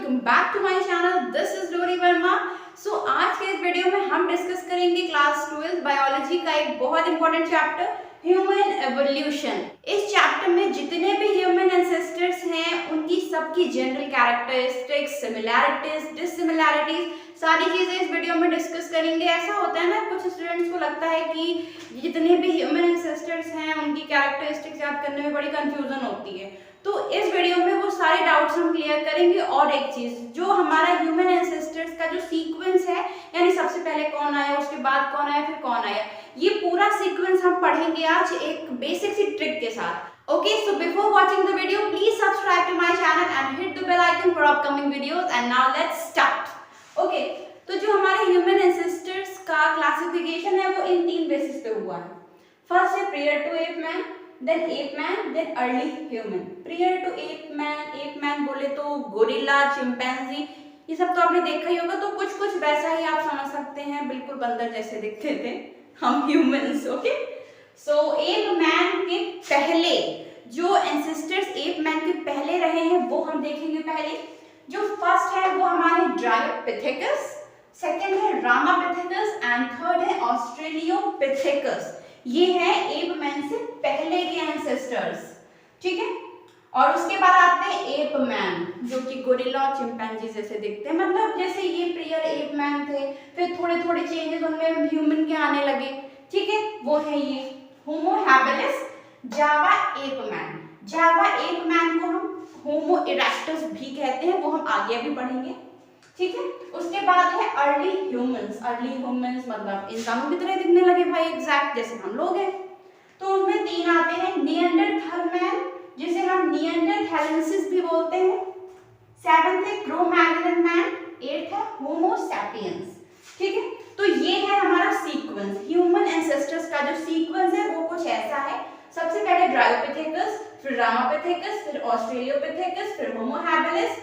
Welcome back to my channel. This is Dori Verma. सो आज के इस वीडियो में हम डिस्कस करेंगे क्लास 12 बायोलॉजी का एक बहुत इंपॉर्टेंट चैप्टर ह्यूमन एवोल्यूशन। इस चैप्टर में जितने भी ह्यूमन एंसेस्टर्स हैं उनकी सबकी जनरल कैरेक्टरिस्टिक्स, सिमिलैरिटीज, डिससिमिलैरिटीज सारी चीजें इस वीडियो में डिस्कस करेंगे। ऐसा होता है ना, कुछ स्टूडेंट्स को लगता है कि जितने भी ह्यूमन एंसेस्टर्स हैं उनकी कैरेक्टरिस्टिक्स याद करने में बड़ी कंफ्यूजन होती है, तो इस वीडियो में वो सारे डाउट्स हम क्लियर करेंगे। और एक चीज, जो हमारा ह्यूमन एंसेस्टर्स का जो सीक्वेंस है, यानी सबसे पहले कौन आया, उसके बाद कौन आया, फिर कौन आया, ये पूरा सीक्वेंस हम पढ़ेंगे आज एक बेसिक सी ट्रिक के साथ। Okay, so before watching the video please subscribe to my channel and hit the bell icon for upcoming videos. And now let's start. Okay, तो जो हमारे ह्यूमन एंसेस्टर्स का क्लासिफिकेशन है वो इन तीन बेसिस पे हुआ है। फर्स्ट है prior to ape man, then ape man, then early human. Prior to ape man बोले तो गोरिल्ला, चिंपैंजी, ये सब तो आपने देखा ही होगा। तो कुछ कुछ वैसा ही आप समझ सकते हैं, बिल्कुल बंदर जैसे दिखते थे हम ह्यूमंस। ओके, सो एप मैन के पहले जो एंसेस्टर्स एप मैन के पहले रहे हैं वो हम देखेंगे। पहले जो फर्स्ट है वो हमारे ड्रायोपिथेकस, सेकंड है रामापिथेकस एंड थर्ड है ऑस्ट्रेलियोपिथेकस। ये है एप मैन से पहले के एंसेस्टर्स, ठीक है। और उसके बाद आते हैं एप मैन, जो कि गोरिल्ला और चिंपैंजी जैसे दिखते हैं। मतलब जैसे ये प्रियर एप मैन थे, फिर थोड़े थोड़े चेंजेस उनमें ह्यूमन के आने लगे, ठीक है। वो है ये होमो हैबिलिस, जावा एप मैन। जावा एप मैन को हम होमो इरेक्टस भी कहते हैं, वो हम आगे भी पढ़ेंगे, ठीक है। उसके बाद है अर्ली ह्यूमंस। अर्ली ह्यूमंस मतलब इंसानों की तरह दिखने लगे भाई, एग्जैक्ट जैसे हम लोग हैं। तो उसमें तीन आते हैं, निएंडरथल मैन जिसे हम निएंडरथैलेंसिस भी बोलते हैं, सेवंथ है क्रो-मैग्नन मैन, एट्थ है होमो सैपियंस, ठीक है। तो ये है हमारा सीक्वेंस। ह्यूमन एंसेस्टर्स का जो सीक्वेंस है वो कुछ ऐसा है। सबसे पहले ड्रायोपिथेकस, फिर रामापिथेकस, फिर ऑस्ट्रेलियोपिथेकस, फिर Homo habilis,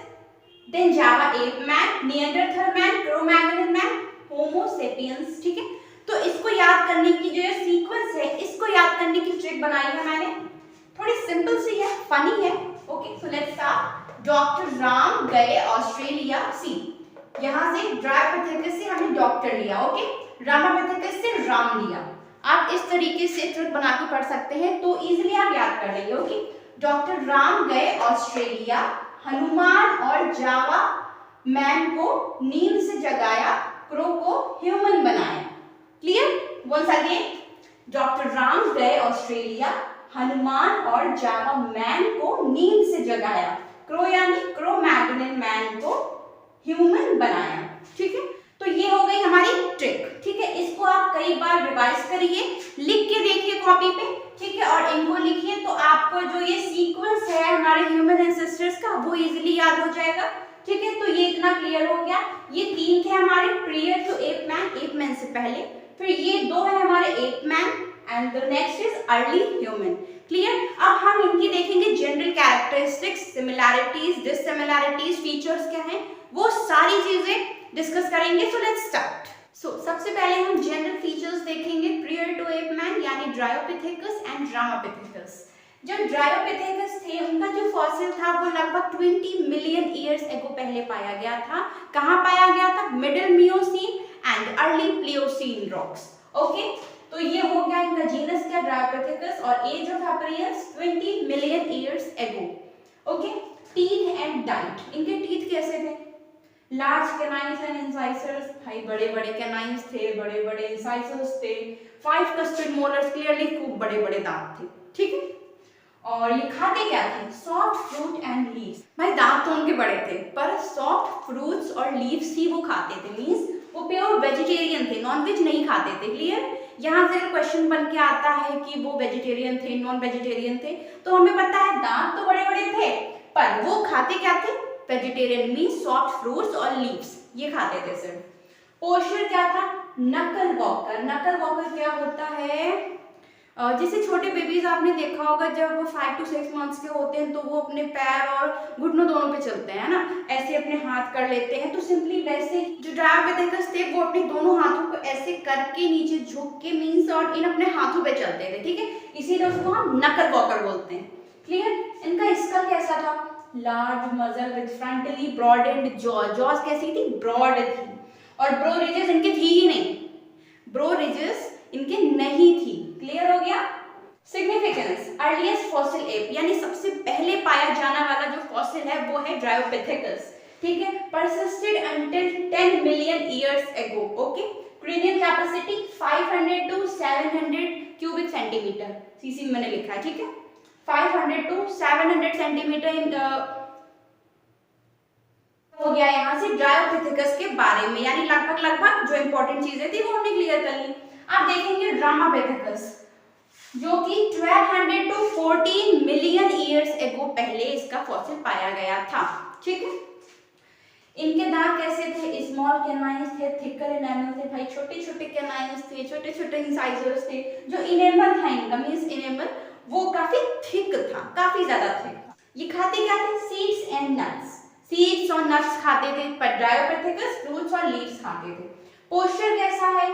then Java ape man, Neanderthal man, Cro Magnon man, Homo sapiens, ठीक है। तो इसको याद करने की जो सीक्वेंस है, इसको याद करने की ट्रिक बनाई है मैंने, थोड़ी सिंपल सी है, फनी है। Okay, so let's start. Doctor Ram गए ऑस्ट्रेलिया। सी, यहां से ड्रायोपिथेकस से हमने डॉक्टर लिया, ओके, रामापिथेकस से राम लिया। आप इस तरीके से ट्रिक बना के पढ़ सकते हैं, तो इजीली आप याद कर लेंगे। ओके, डॉक्टर राम गए ऑस्ट्रेलिया, हनुमान और जावा मैन को नींद से जगाया, क्रो को ह्यूमन बनाया। Clear? Once again, doctor Ram गए ऑस्ट्रेलिया, हनुमान और जावा मैन को नींद से जगाया, क्रो यानी क्रो-मैग्नन मैन को ह्यूमन बनाया, ठीक है। तो ये हो गई हमारी ट्रिक, ठीक है। इसको आप कई बार रिवाइज करिए, लिख के देखिए कॉपी पे, ठीक है, और इनको लिखिए तो आपको जो ये सीक्वेंस है हमारे ह्यूमन एंसेस्टर्स का वो इजीली याद हो जाएगा, ठीक है। तो ये इतना क्लियर हो गया। ये तीन थे हमारे प्रियर टू एप मैन से पहले, फिर ये दो है हमारे app man and the next is early human. Clear? अब हम इनकी देखेंगे जनरल कैरेक्टरिस्टिक्स, सिमिलैरिटीज, डिससिमिलैरिटीज, फीचर्स क्या हैं, वो सारी चीजें डिस्कस करेंगे। So let's start. सो सबसे पहले हम जनरल फीचर्स देखेंगे प्रियर टू एप मैन यानी ड्रायोपिथेकस एंड रामापिथेकस। जो ड्रायोपिथेकस थे उनका जो फॉसिल था वो लगभग 20 मिलियन ईयर्स एगो पहले पाया गया था। कहाँ पाया गया था? Middle Miocene and early Pliocene rocks. Okay, तो ये हो गया इनका जीनस क्या, ड्रायोपिथेकस, और age of appearance 20 million years ago. Okay, teeth and diet, इनके टीथ कैसे थे? लार्ज कैनाइन्स एंड इंसाइसर्स, भाई बड़े बड़े कैनाइन्स थे, बड़े बड़े इंसाइसर्स थे, 5 कस्टर्ड मोलर्स, क्लियरली खूब बड़े बड़े दांत थे, ठीक है। और ये खाते क्या थे? Soft fruit and leaves. भाई दांत तो उनके बड़े थे पर सॉफ्ट फ्रूट्स और लीव्स ही वो खाते थे, मींस वो प्योर वेजिटेरियन थे, नॉनवेज नहीं खाते थे। क्लियर? यहाँ से क्वेश्चन बन के आता है कि वो वेजिटेरियन थे, नॉन वेजिटेरियन थे, तो हमें पता है दांत तो बड़े बड़े थे पर वो खाते क्या थे? वेजिटेरियन, मींस सॉफ्ट फ्रूट्स और लीव्स, ये खाते थे सिर्फ। पोस्चर क्या था? नकल वॉकर। नकल वॉकर क्या होता है? जैसे छोटे बेबीज आपने देखा होगा, जब वो 5 to 6 मंथ्स के होते हैं तो वो अपने पैर और घुटनों दोनों पे चलते हैं ना, ऐसे अपने हाथ कर लेते हैं। तो सिंपली वैसे जो ड्रायोपिथेकस थे वो अपने दोनों हाथों को ऐसे करके नीचे झुक के मीन्स और इन अपने हाथों पे चलते थे, ठीक है, इसीलिए उसको हम नकल वॉकर बोलते हैं। क्लियर? इनका स्कल कैसा था? Large muscle with frontly broadened jaws कैसी थी, ब्रॉड थी, और ब्रो रिजेस इनके थी ही नहीं, ब्रो रिजेस इनके नहीं थी। क्लियर हो गया। सिग्निफिकेंस, अर्लीस्ट फॉसिल एप यानी सबसे पहले पाया जाने वाला जो फॉसिल है वो है ड्रायोपिथेकस, ठीक है, persisted until 10 million years ago. Okay, cranial capacity 500 to 700 cubic centimetre, CC में मैंने लिखा है, ठीक है, 500 टू 700 सेंटीमीटर हो गया यहाँ से ड्रायोपिथेकस के बारे में, यानी लगभग जो इंपॉर्टेंट चीजें थी वो हमने क्लियर कर ली। अब देखेंगे ड्रामापिथेकस, जो कि 1200 टू 14 मिलियन ईयर्स एगो पहले इसका फॉसिल पाया गया था, ठीक है। इनके दांत कैसे थे, स्मॉल कैनाइन्स थे, थिकर एनामल थे, भाई छोटे छोटे कैनाइन्स थे, छोटे छोटे इंसाइजर्स थे। जो इनेमल था इनका मींस इनेमल वो काफी थिक था, काफी ज्यादा थिक था। ये खाते क्या थे, सीड्स एंड नट्स, सीड्स और नट्स खाते थे, पर ड्रायोपिथेकस फ्रूट्स और लीव्स खाते थे। पोस्चर कैसा है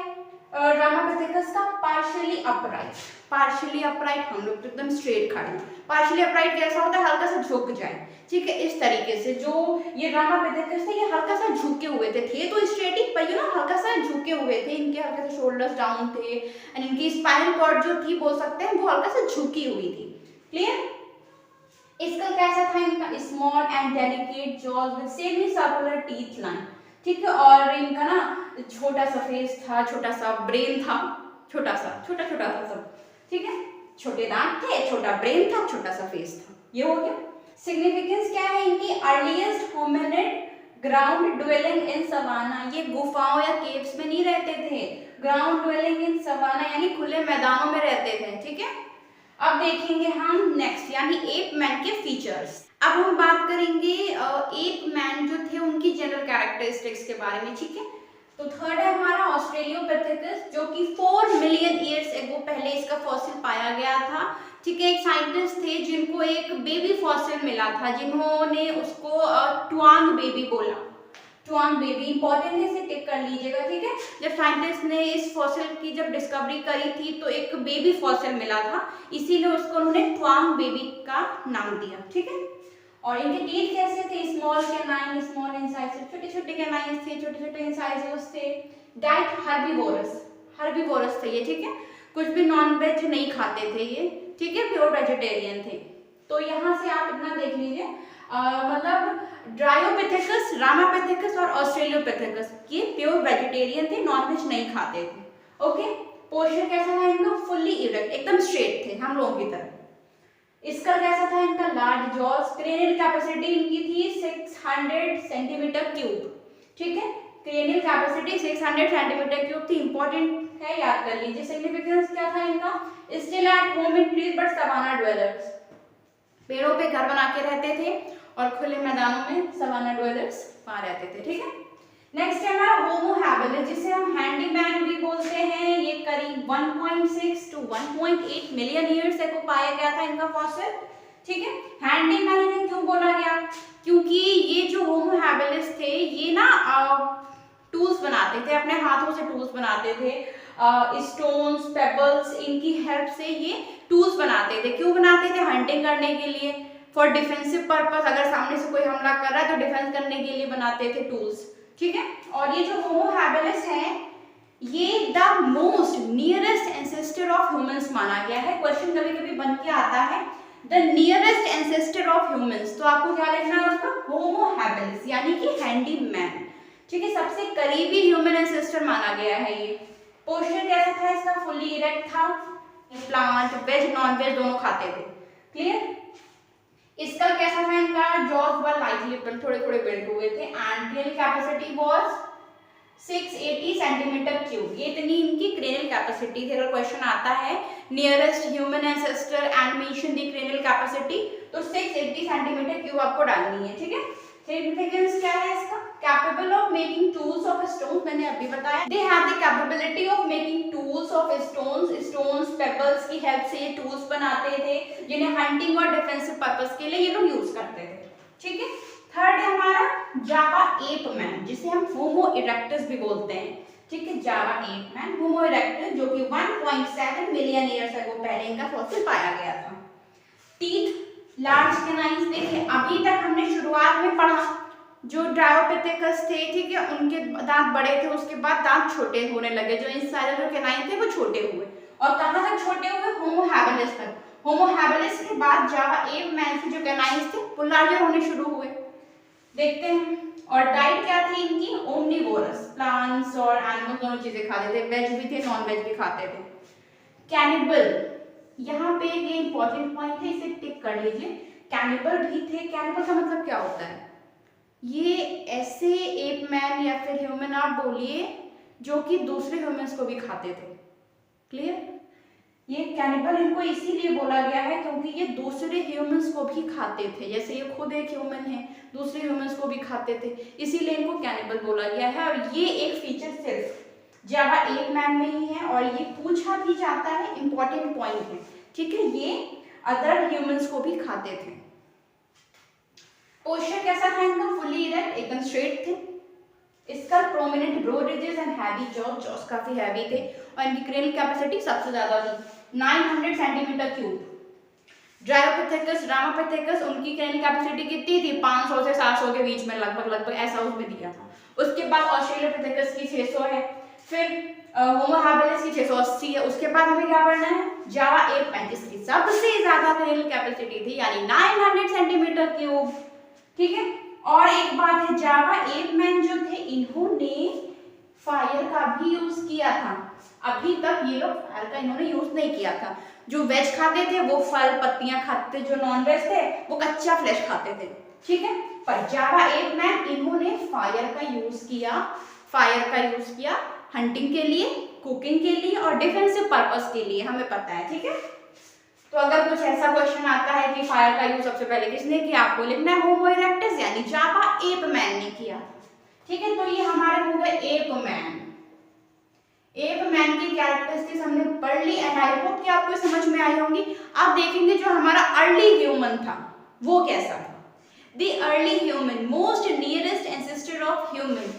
ड्रामापिथेकस का, पार्शियली अपराइट, पार्शियली अपराइट, हम लोग तो एकदम स्ट्रेट खड़े हैं, पार्शियली अपराइट कैसा होता है, हल्का सा झुक जाए, ठीक है, इस तरीके से। जो ये ड्रामापिथेकस थे ये हल्का सा झुके हुए थे तो स्ट्रेट ही, पर यू नो हल्का सा झुके हुए थे, इनके हल्के से शोल्डर्स डाउन थे, एंड इनकी स्पाइनल कॉर्ड जो थी बोल सकते हैं वो हल्का सा झुकी हुई थी। क्लियर। इसका कैसा था इनका, small and delicate jaws with semi circular teeth line, ठीक है, और इनका ना छोटा सा फेस था, छोटा सा ब्रेन था, छोटा छोटा था सब, ठीक है, छोटे दांत थे, छोटा ब्रेन था, छोटा सा फेस था, ये हो गया। सिग्निफिकेंस क्या है इनकी, earliest hominid ground dwelling in savanna, ये गुफाओं या केव्स में नहीं रहते थे, ग्राउंड ड्वेलिंग इन सवाना यानी खुले मैदानों में रहते थे, ठीक है। अब देखेंगे हम नेक्स्ट यानी एप मैन के फीचर्स। अब हम बात करेंगे एप मैन जो थे उनकी जनरल कैरेक्टरिस्टिक्स के बारे में, ठीक है। तो थर्ड है हमारा ऑस्ट्रेलियोपिथेकस, जो कि 4 मिलियन ईयर्स एगो पहले इसका फॉसिल पाया गया था, ठीक है। एक साइंटिस्ट थे जिनको एक बेबी फॉसिल मिला था, जिन्होंने उसको ट्वांग बेबी बोला, ट्वांग बेबी इंपॉर्टेंट है, इसे टिक कर लीजिएगा, ठीक है। जब साइंटिस्ट ने इस फॉसिल की जब डिस्कवरी करी थी तो एक बेबी फॉसिल मिला था, इसीलिए उसको उन्होंने ट्वांग बेबी का नाम दिया, ठीक है। और इनके टीथ कैसे थे, स्मॉल कैनाइन, स्मॉल इंसाइजर, छोटे छोटे कैनाइन्स थे, छोटे छोटे इंसाइजर्स थे। डाइट हर्बीवोरस, हर्बीवोरस थे ये, ठीक है, कुछ भी नॉन वेज नहीं खाते थे ये, ठीक है, प्योर वेजिटेरियन थे। तो यहाँ से आप इतना देख लीजिए, मतलब ड्रायोपिथेकस, रामापिथेकस और ऑस्ट्रेलियोपिथेकस ये प्योर वेजिटेरियन थे, नॉनवेज नहीं खाते थे। ओके, पोस्चर कैसा था इनका, फुल्ली इरेक्ट, एकदम स्ट्रेट थे हम लोगों की तरह। इसका कैसा था इनका, लार्ज जॉज, क्रेनियल कैपेसिटी इनकी थी 600 सेंटीमीटर क्यूब, ठीक है, क्रेनियल कैपेसिटी 600 सेंटीमीटर क्यूब थी, इंपॉर्टेंट है, याद कर लीजिए। सिग्निफिकेंस क्या था इनका, still at home in trees but savanna dwellers, पेड़ों पे घर बना के रहते थे और खुले मैदानों में सवाना ड्वेलर्स वहां रहते थे, ठीक है। नेक्स्ट है हमारा होमो हैबिलिस, जिसे हम हैंडीमैन भी बोलते हैं। ये करीब 1.6 टू 1.8 मिलियन ईयर्स को पाया गया था इनका फॉसिल, ठीक है। हैंडीमैन इन्हें क्यों बोला गया, क्योंकि ये जो होमो हैबिलिस थे ये ना टूल्स बनाते थे, अपने हाथों से टूल्स बनाते थे, स्टोन्स, पेबल्स, इनकी हेल्प से ये टूल्स बनाते थे। क्यों बनाते थे, हंटिंग करने के लिए, फॉर डिफेंसिव पर्पस, अगर सामने से कोई हमला कर रहा है तो डिफेंस करने के लिए बनाते थे टूल्स, ठीक है। और ये जो होमो हैबिलिस है ये the most nearest ancestor of humans माना गया है। क्वेश्चन कभी कभी बन के आता है the nearest ancestor of humans, तो आपको क्या लिखना है उसका, होमो हैबिलिस यानी कि हैंडीमैन, ठीक है, सबसे करीबी ह्यूमन एंसेस्टर माना गया है ये। पोस्चर कैसा था इसका, फुल्ली इरेक्ट था, प्लांट वेज नॉन वेज दोनों खाते थे, क्लियर। इसका कैसा था इनका, जॉज वर लाइटली बिल्ट, थोड़े थोड़े बिल्ट हुए थे, and cranial capacity was 680 centimetre cube, ये इतनी इनकी क्रेनियल कैपेसिटी थी। अगर क्वेश्चन आता है nearest human ancestor and mention the cranial capacity, तो 680 सेंटीमीटर क्यूब आपको डालनी है, ठीक है। सिग्निफिकेंस क्या है इसका, capable of making tools of stone, मैंने अभी बताया, they have the capability of making tools of stones, pebbles की हेल्प से ये टूल्स बनाते थे जिन्हें हंटिंग और डिफेंसिव पर्पस के लिए ये लोग यूज करते थे, ठीक है। थर्ड है हमारा जावा एप मैन, जिसे हम होमो इरेक्टस भी बोलते हैं, ठीक है, जावा एप मैन, होमो इरेक्टस, जो कि 1.7 मिलियन ईयर्स अगो पहले इनका फॉसिल पाया गया था। टीथ लार्ज कैनाइन्स देखिए, अभी तक हमने शुरुआत में पढ़ा जो ड्रायोपिथेकस थे, ठीक है, उनके दांत बड़े थे, उसके बाद दांत छोटे होने लगे, जो इंसाइजर जो कैनाइन थे वो छोटे हुए, और कहाँ तक छोटे हुए, होमो हैबिलिस तक। होमो हैबिलिस के बाद जावा एप मैन के जो कैनाइन्स थे वो लार्जर होने शुरू हुए, देखते हैं। और डाइट क्या थी इनकी, ओमनिवोरस, प्लांट्स और एनिमल्स दोनों चीजें खाते थे, वेज भी थे नॉन वेज भी खाते थे। कैनिबल, यहाँ पे ये इंपॉर्टेंट पॉइंट है, इसे टिक कर लीजिए, कैनिबल भी थे। कैनिबल का मतलब क्या होता है, ये ऐसे एप मैन या फिर ह्यूमन आप बोलिए जो कि दूसरे ह्यूमंस को भी खाते थे, क्लियर। ये कैनिबल इनको इसीलिए बोला गया है क्योंकि ये दूसरे ह्यूमंस को भी खाते थे, जैसे ये खुद एक ह्यूमन है, दूसरे ह्यूमंस को भी खाते थे, इसीलिए इनको कैनिबल बोला गया है। और ये एक फीचर सिर्फ जावा एप मैन में ही है, और ये पूछा भी जाता है, इंपॉर्टेंट पॉइंट है, ठीक है। ये अदर ह्यूमंस को भी खाते थे। पोस्चर कैसा था इनका, फुली इरेक्ट, एकदम स्ट्रेट थे। इसका prominent brow ridges and heavy jaws काफी हैवी थे, और इनकी क्रेनियल कैपेसिटी सबसे ज्यादा थी 900 सेंटीमीटर क्यूब। ड्रायोपिथेकस, रामापिथेकस, उनकी क्रेनियल कैपेसिटी कितनी थी, 500 से 700 के बीच में, लगभग ऐसा उसमें दिया था। उसके बाद ऑस्ट्रेलोपिथेकस की 600 है, फिर होमो हैबिलिस की 680 है। उसके बाद हमें क्या करना है, जावा एप मैन जिसकी सबसे ज्यादा क्रेनियल कैपेसिटी थी, यानी 900 सेंटीमीटर क्यूब, ठीक है। और एक बात है, जावा एप मैन जो थे इन्होंने फायर का भी यूज किया था। अभी तक ये लोग फायर का इन्होंने यूज नहीं किया था। जो वेज खाते थे वो फल पत्तियां खाते थे, जो नॉन वेज थे वो कच्चा फ्लैश खाते थे, ठीक है। पर जावा एप मैन इन्होंने फायर का यूज किया हंटिंग के लिए, कुकिंग के लिए और डिफेंसिव पर्पस के लिए, हमें पता है, ठीक है। तो अगर कुछ ऐसा क्वेश्चन आता है कि फायर का यूज सबसे पहले किसने किया, आपको लिखना है होमो इरेक्टस यानी जावा एप मैन ने किया, ठीक है। तो ये हमारे हो गए एप मैन। एप मैन की कैरेक्टरिस्टिक्स हमने पढ़ ली, एंड आई होप कि आपको समझ में आई होंगी। अब देखेंगे जो हमारा अर्ली ह्यूमन था वो कैसा था। The early human, most nearest ancestor of human,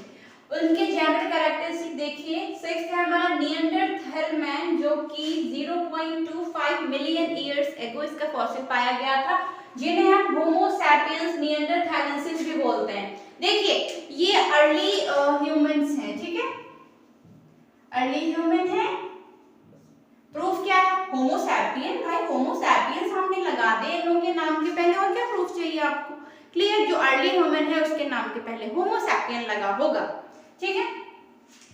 उनके जनरल कैरेक्टरिस्टिक देखिए। 6th है हमारा निएंडरथैल मैन, जो कि 0.25 मिलियन ईयर्स एगो इसका फॉसिल पाया गया था, जिन्हें हम होमो सैपियंस निएंडरथैलेंसिस भी बोलते हैं। देखिए ये अर्ली ह्यूमंस हैं, ठीक है, अर्ली ह्यूमन है। प्रूफ क्या है, होमो सैपियन, भाई होमो सैपियंस हमने लगा दे इन लोगों के नाम के पहले, और क्या प्रूफ चाहिए आपको, क्लियर। जो अर्ली ह्यूमन है उसके नाम के पहले होमो सैपियन लगा होगा, ठीक है।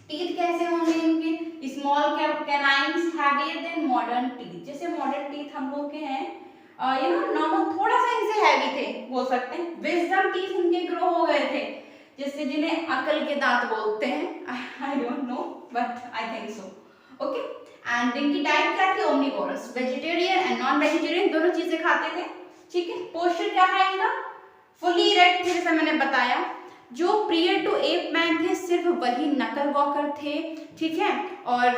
टीथ कैसे होंगे इनके, small canines heavier than modern teeth, जैसे मॉडर्न टीथ हम लोग के हैं, यू नो नॉर्मल थोड़ा सा इनसे हैवी थे बोल सकते हैं। विजडम टीथ इनके ग्रो हो गए थे, जिससे जिन्हें अकल के दांत बोलते हैं, I don't know but I think so, okay. And इनकी डाइट क्या थी, omnivorous, vegetarian and non vegetarian दोनों चीजें खाते थे, ठीक है। पोस्चर क्या है इनका, फुली इरेक्ट थे, जैसे मैंने बताया। जो प्रियर टू एप मैन थे सिर्फ वही नकल वॉकर थे, ठीक है, और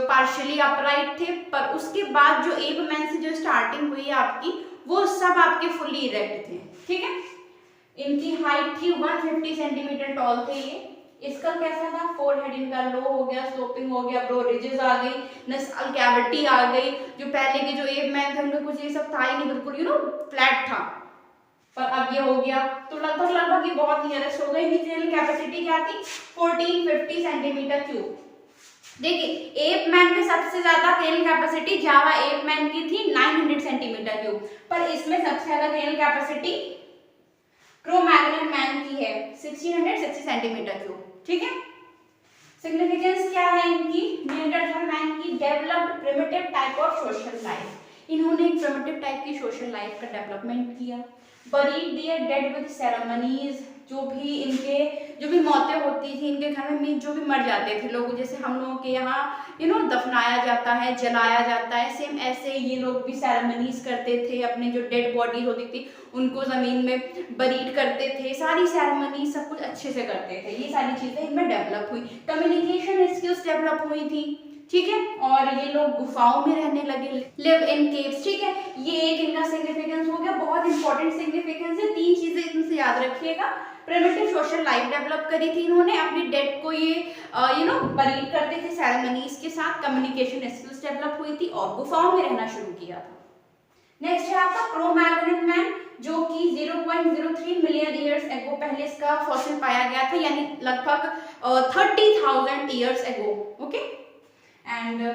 पार्शियली अपराइट थे। पर उसके बाद जो एप मैन से जो स्टार्टिंग हुई आपकी, वो सब आपके फुली इरेक्ट थे, ठीक है। इनकी हाइट थी 150 सेंटीमीटर टॉल थे ये। इसका कैसा था, फोरहेड इनका लो हो गया, स्लोपिंग हो गया, ब्रो रिजेस आ गई, नसल कैविटी आ गई। जो पहले के जो एप मैन थे उनमें कुछ ये सब था ही नहीं, बिल्कुल यू नो फ्लैट था, पर अब ये हो गया। तो लगभग ये बहुत नियरेस्ट हो गई। इनिशियल कैपेसिटी क्या थी, 1450 सेंटीमीटर क्यूब। देखिए एप मैन में सबसे ज्यादा क्रेनियल कैपेसिटी जावा एप मैन की थी 900 सेंटीमीटर क्यूब, पर इसमें सबसे ज्यादा क्रेनियल कैपेसिटी क्रो-मैग्नन मैन की है 1660 सेंटीमीटर क्यूब, ठीक है। सिग्निफिकेंस क्या है इनकी, निएंडरथैल मैन की developed primitive type of social life, इन्होंने एक प्रिमिटिव टाइप की सोशल लाइफ का डेवलपमेंट किया। Buried their dead with ceremonies, जो भी मौतें होती थी इनके घर में, जो भी मर जाते थे लोग, जैसे हम लोगों के यहाँ यू नो दफनाया जाता है, जलाया जाता है, सेम ऐसे ये लोग भी सेरेमनीज करते थे। अपने जो डेड बॉडी होती थी उनको जमीन में बरीड करते थे, सारी सेरेमनी सब कुछ अच्छे से करते थे। ये सारी चीजें इनमें डेवलप हुई, कम्युनिकेशन स्किल्स डेवलप हुई थी, ठीक है। और ये लोग गुफाओं में रहने लगे, लिव इन केव्स, ठीक है। ये एक इनका सिग्निफिकेंस हो गया, बहुत इंपॉर्टेंट सिग्निफिकेंस है। 3 चीजें इनसे याद रखिएगा। प्रिमिटिव सोशल लाइफ डेवलप करी थी इन्होंने, अपनी डेड को ये यू नो बरीड करते थे सेरेमनीज के साथ, कम्युनिकेशन स्किल्स डेवलप हुई थी और गुफाओं में रहना शुरू किया था, नेक्स्ट है आपका क्रो-मैग्नन मैन, जो कि 0.03 मिलियन ईयर्स एगो पहले इसका फॉसिल पाया गया था, यानी लगभग 30,000 ईयर्स एगो। ओके, एंड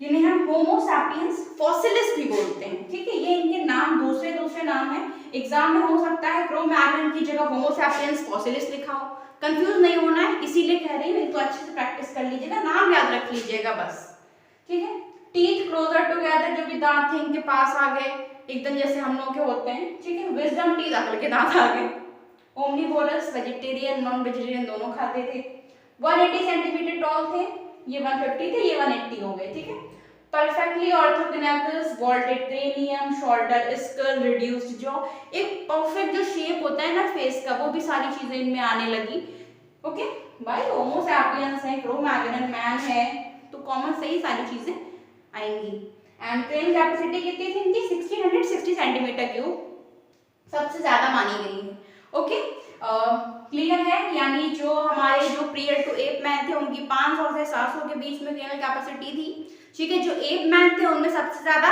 जिन्हें हम होमो सैपियंस फॉसिलिस भी बोलते हैं, ठीक है। ये इनके नाम दूसरे नाम है। एग्जाम में हो सकता है क्रो-मैग्नन की जगह होमो सैपियंस फॉसिलिस लिखा हो, कंफ्यूज नहीं होना है, इसीलिए कह रही हूँ। इनको अच्छे से प्रैक्टिस कर लीजिएगा, नाम याद रख लीजिएगा बस, ठीक है। टीथ क्लोजर टुगेदर, जो भी दांत थे इनके पास आ गए एकदम जैसे हम लोग के होते हैं, ठीक है। विजडम टीथ अकल के दांत आ गए। ओमनिवोरस, वेजिटेरियन नॉन वेजिटेरियन दोनों खाते थे। 180 सेंटीमीटर टॉल थे, ये 150 थे, ये 180 हो गए, ठीक है। Perfectly orthognathous, vaulted cranium, shorter skull, reduced jaw, एक परफेक्ट जो शेप होता है ना फेस का, वो भी सारी चीजें इनमें आने लगी। ओके भाई, होमो सैपियंस है, क्रो-मैग्नन मैन है, तो कॉमन से ही सारी चीजें आएंगी। एंड क्रेन कैपेसिटी कितनी थी इनकी? 1660 सेंटीमीटर क्यूब, सबसे ज्यादा मानी गई है। ओके, क्लियर है। यानी जो हमारे जो प्रियर टू एप मैन थे उनकी 500 से 700 के बीच में क्रेनल कैपेसिटी थी, ठीक है। जो एप मैन थे उनमें सबसे ज्यादा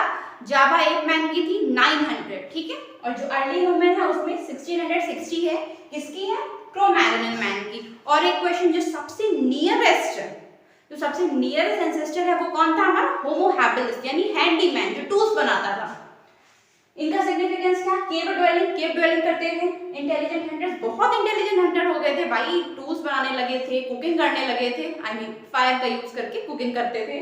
जावा एप मैन की थी 900, ठीक है। और जो अर्ली ह्यूमन है उसमें 1660 है, किसकी है? क्रो-मैग्नन मैन की। और एक क्वेश्चन, जो सबसे नियरेस्ट एंसेस्टर है वो कौन था? हमारा होमो हैबिलिस, यानी हैंडीमैन, जो टूल्स बनाता था। इनका सिग्निफिकेंस क्या? केव ड्वेलिंग करते थे, इंटेलिजेंट हंटर्स, बहुत इंटेलिजेंट हंटर हो गए थे भाई, टूल्स बनाने लगे थे, कुकिंग करने लगे थे, आई मीन फायर का यूज करके कुकिंग करते थे।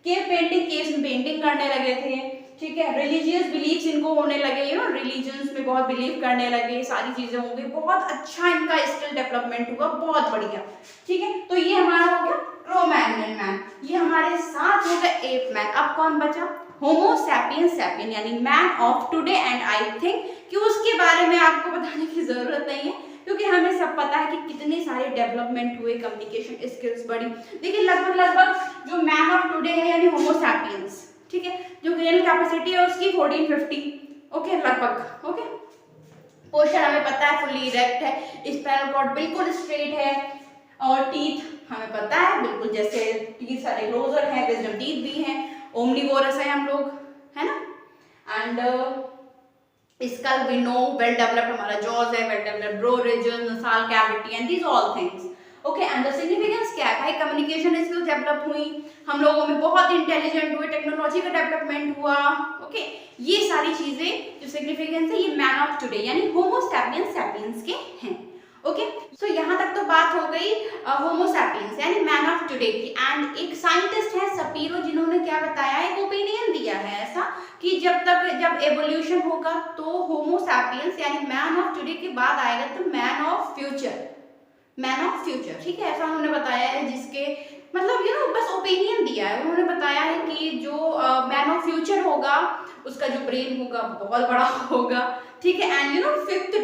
केव पेंटिंग, केव्स में पेंटिंग करने लगे थे, ठीक है। रिलीजियस बिलीव्स इनको होने लगे, यू नो रिलीजन्स में बहुत बिलीव करने लगे, सारी चीजें हो गई, बहुत अच्छा इनका स्किल डेवलपमेंट हुआ, बहुत बढ़िया, ठीक है। तो ये हमारा हो गया क्रो-मैग्नन मैन, ये हमारे साथ हो गया एप मैन। अब कौन बचा? होमो सैपियंस सैपियन, यानी man of today. And I think कि उसके बारे में आपको बताने की जरूरत नहीं है, क्योंकि हमें सब पता है कि कितने सारे डेवलपमेंट हुए, कम्युनिकेशन स्किल्स बढ़ी। देखिए लगभग जो मैन ऑफ टुडे है यानी होमो सैपियंस, ठीक है, जो क्रेनल कैपेसिटी है उसकी 1450, ओके लगभग। ओके, पोस्चर हमें पता है फुल्ली इरेक्ट है, स्पाइनल कॉर्ड बिल्कुल स्ट्रेट है, और टीथ हमें पता है बिल्कुल जैसे टीथ सारे क्लोजर है, विजडम टीथ भी हैं, ओमनिवोरस है हम लोग, है ना। And skull we know, well developed हमारा जॉज है, well developed brow region, nasal cavity and these all things. Okay, and the significance क्या है? कम्युनिकेशन स्किल्स डेवलप हुई, हम लोगों में बहुत इंटेलिजेंट हुए, टेक्नोलॉजी का डेवलपमेंट हुआ। ओके, ये सारी चीजें जो सिग्निफिकेंस है ये मैन ऑफ टुडे यानी होमो सैपियंस सैपियंस के हैं। ओके, सो यहाँ तक तो बात हो गई होमो सैपियंस यानी मैन ऑफ टुडे की। एंड एक साइंटिस्ट है सपीरो, जिन्होंने क्या बताया, एक ओपिनियन दिया है ऐसा कि जब एवोल्यूशन होगा तो होमो सैपियंस यानी मैन ऑफ टुडे के बाद आएगा तो मैन ऑफ फ्यूचर, ठीक है, ऐसा उन्होंने बताया है। जिसके मतलब यू नो बस ओपिनियन दिया है, उन्होंने बताया है कि जो मैन ऑफ फ्यूचर होगा उसका जो ब्रेन होगा बहुत बड़ा होगा, ठीक है। And you know fifth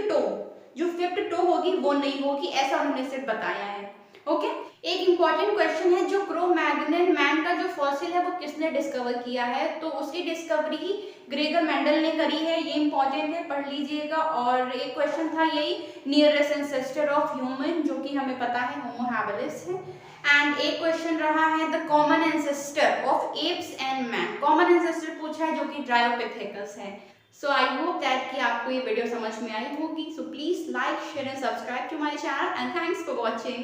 toe होगी वो नहीं होगी, ऐसा उन्होंने सिर्फ बताया है। ओके, एक इंपॉर्टेंट क्वेश्चन है, जो क्रो-मैग्नन मैन का जो फॉसिल है वो किसने डिस्कवर किया है? तो उसकी डिस्कवरी ग्रेगर मेंडल ने करी है, ये इंपॉर्टेंट है, पढ़ लीजिएगा। और एक क्वेश्चन था यही, नियरेस्ट एंसेस्टर ऑफ ह्यूमन, जो कि हमें पता है होमो हैबिलिस है। एंड एक क्वेश्चन रहा है the common ancestor of apps and man, common ancestor पूछा है जो कि ड्रायोपिथेकस है। सो आई होप दैट कि आपको ये वीडियो समझ में आई होगी। So please like, share and subscribe to my channel and thanks for watching.